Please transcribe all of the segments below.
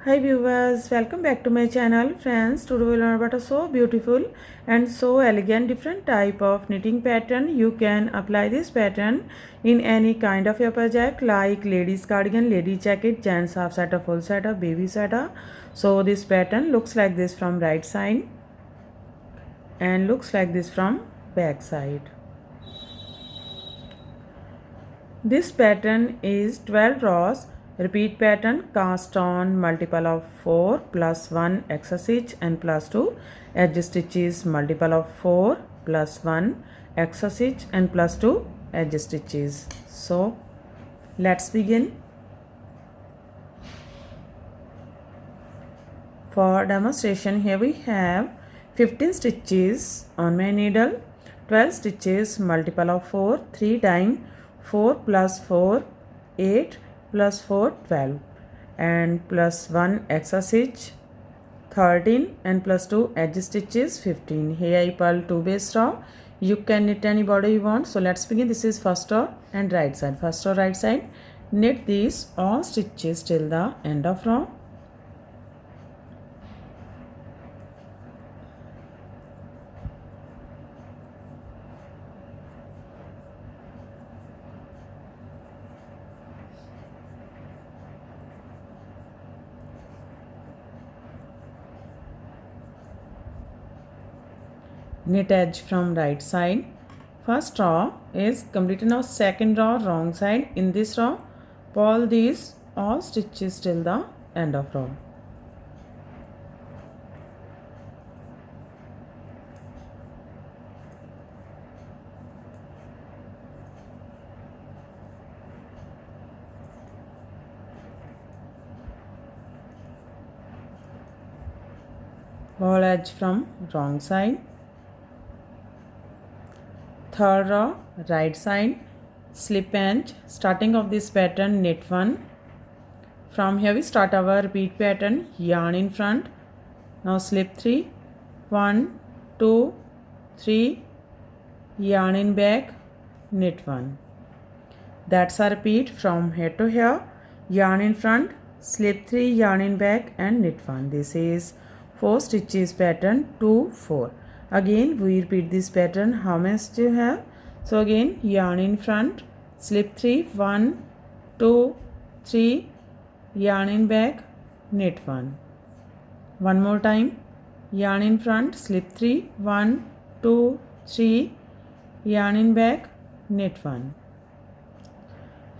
Hi viewers, welcome back to my channel. Friends, today we will learn about a so beautiful and so elegant different type of knitting pattern. You can apply this pattern in any kind of your project like ladies cardigan, lady jacket, gents half sweater, full sweater, baby sweater. So this pattern looks like this from right side and looks like this from back side. This pattern is 12 rows. Repeat pattern, cast on multiple of 4 plus 1 extra stitch and plus 2 edge stitches, multiple of 4 plus 1 extra stitch and plus 2 edge stitches. So let's begin. For demonstration, here we have 15 stitches on my needle, 12 stitches, multiple of 4, 3 times 4 plus 4, 8 plus 4, 12 and plus 1 extra stitch, 13 and plus 2 edge stitches, 15. Here I purl 2 base row. You can knit any border you want. So let's begin. This is first row and right side. First row right side. Knit these all stitches till the end of row. Knit edge from right side. First row is completed. Now second row wrong side. In this row purl these all stitches till the end of row. Purl edge from wrong side. Third row right side, slip edge. Starting of this pattern, knit 1. From here we start our repeat pattern, yarn in front. Now slip 3, 1, 2, 3, yarn in back, knit 1. That's a repeat from here to here, yarn in front, slip 3, yarn in back and knit 1. This is 4 stitches pattern, 2, 4. Again we repeat this pattern. How much do you have? So again yarn in front, slip 3, 1, 2, 3, yarn in back, knit 1. One more time, yarn in front, slip 3, 1, 2, 3, yarn in back, knit 1.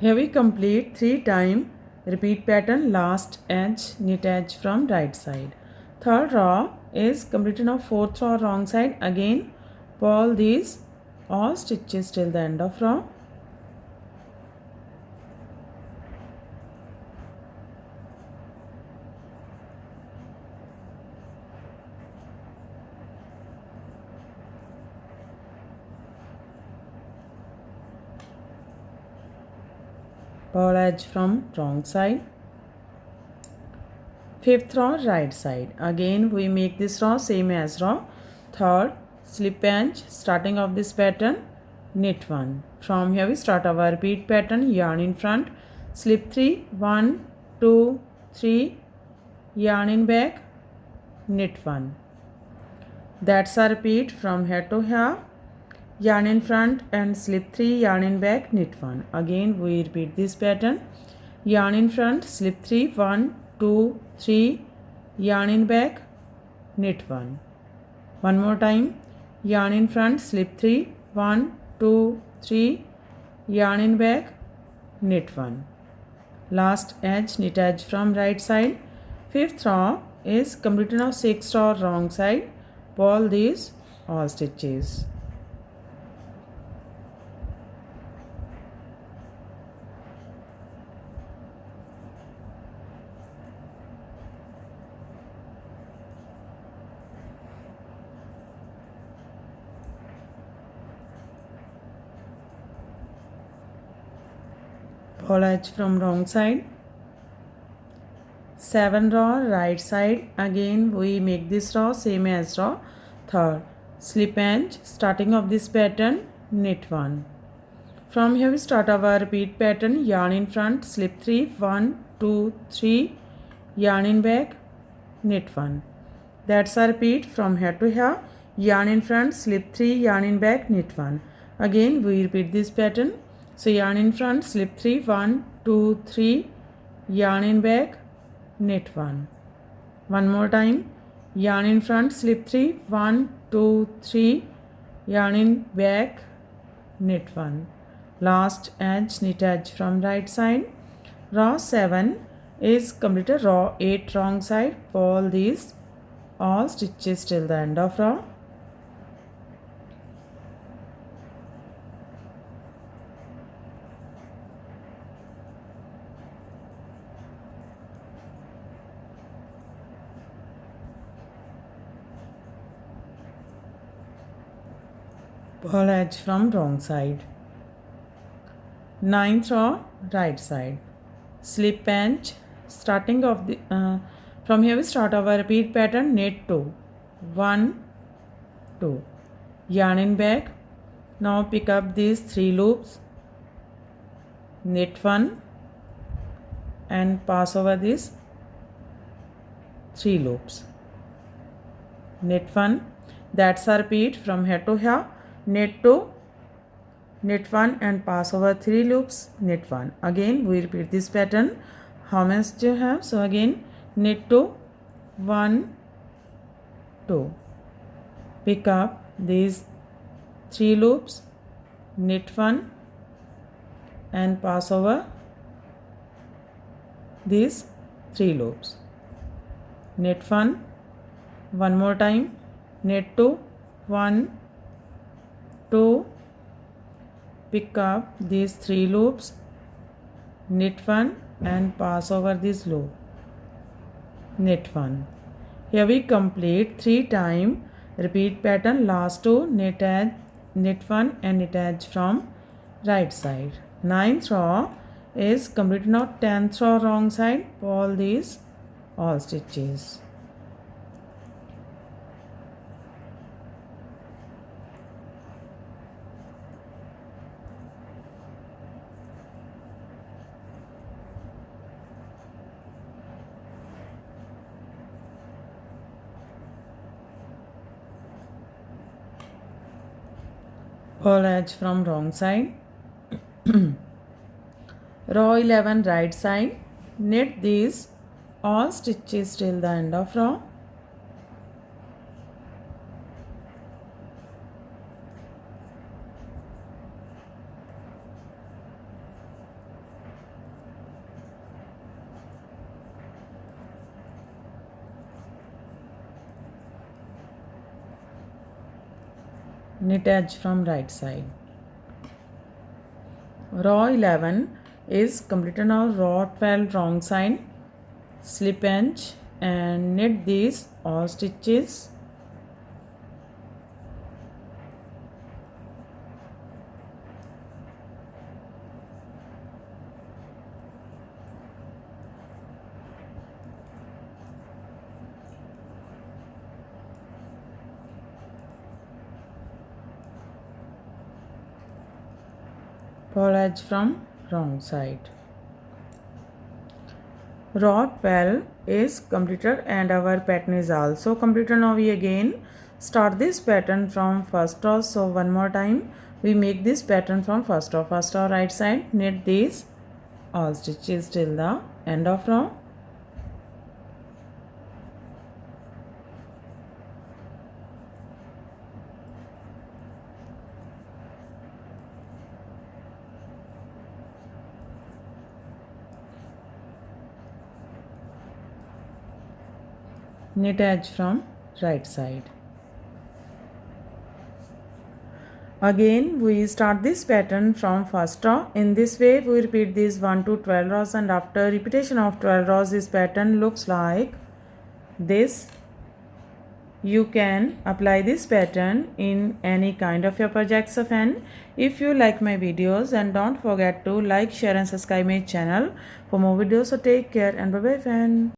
Here we complete 3 times repeat pattern, last edge, knit edge from right side. Third row is completed. Now fourth row wrong side. Again purl these all stitches till the end of row. Purl edge from wrong side. Fifth row right side. Again we make this row same as row. Third, slip edge. Starting of this pattern, knit 1. From here we start our repeat pattern, yarn in front, slip 3, 1, 2, 3, yarn in back, knit 1. That's a repeat from here to here, yarn in front and slip 3, yarn in back, knit 1. Again we repeat this pattern, yarn in front, slip 3, 1, 2, 3, yarn in back, knit 1. One more time, yarn in front, slip 3, 1, 2, 3, yarn in back, knit 1. Last edge, knit edge from right side. Fifth row is completed. Now sixth row wrong side, purl these all stitches. Purl edge from wrong side. 7 row right side. Again we make this row same as row. Third, slip edge. Starting of this pattern, knit 1. From here we start our repeat pattern, yarn in front, slip 3, 1, 2, 3, yarn in back, knit 1. That's a repeat from here to here. Yarn in front, slip 3, yarn in back, knit 1. Again we repeat this pattern. So yarn in front, slip 3, 1, 2, 3, yarn in back, knit 1. One more time. Yarn in front, slip 3, 1, 2, 3, yarn in back, knit 1. Last edge, knit edge from right side. Row 7 is completed. Row 8 wrong side. Pull these all stitches till the end of row. Pull edge from wrong side. 9th row, right side. Slip edge. Starting of the from here we start our repeat pattern. Knit 2, 1, 2. Yarn in back. Now pick up these 3 loops. Knit 1 and pass over these 3 loops. Knit 1. That's a repeat from here to here. Knit 2, knit 1 and pass over 3 loops, knit 1. Again we repeat this pattern. How many do you have? So again knit 2, 1, 2. Pick up these 3 loops, knit 1 and pass over these 3 loops. Knit 1, one more time, knit 2, 1, 2, pick up these 3 loops, knit 1 and pass over this loop, knit 1. Here we complete 3 times repeat pattern. Last 2 knit edge, knit 1 and knit edge from right side. 9th row is complete. Now 10th row wrong side. Pull these all stitches. Pull edge from wrong side. Row 11 right side. Knit these all stitches till the end of row. Knit edge from right side. Row 11 is completed. Now row 12 wrong side. Slip edge and knit these all stitches. Pull edge from wrong side. Row 12 is completed and our pattern is also completed. Now we again start this pattern from first row. So one more time we make this pattern from first row. First row right side, knit these all stitches till the end of row. Knit edge from right side. Again we start this pattern from first row. In this way we repeat these 1 to 12 rows, and after repetition of 12 rows this pattern looks like this. You can apply this pattern in any kind of your projects of hand. If you like my videos, and don't forget to like, share and subscribe my channel for more videos. So take care and bye bye friend.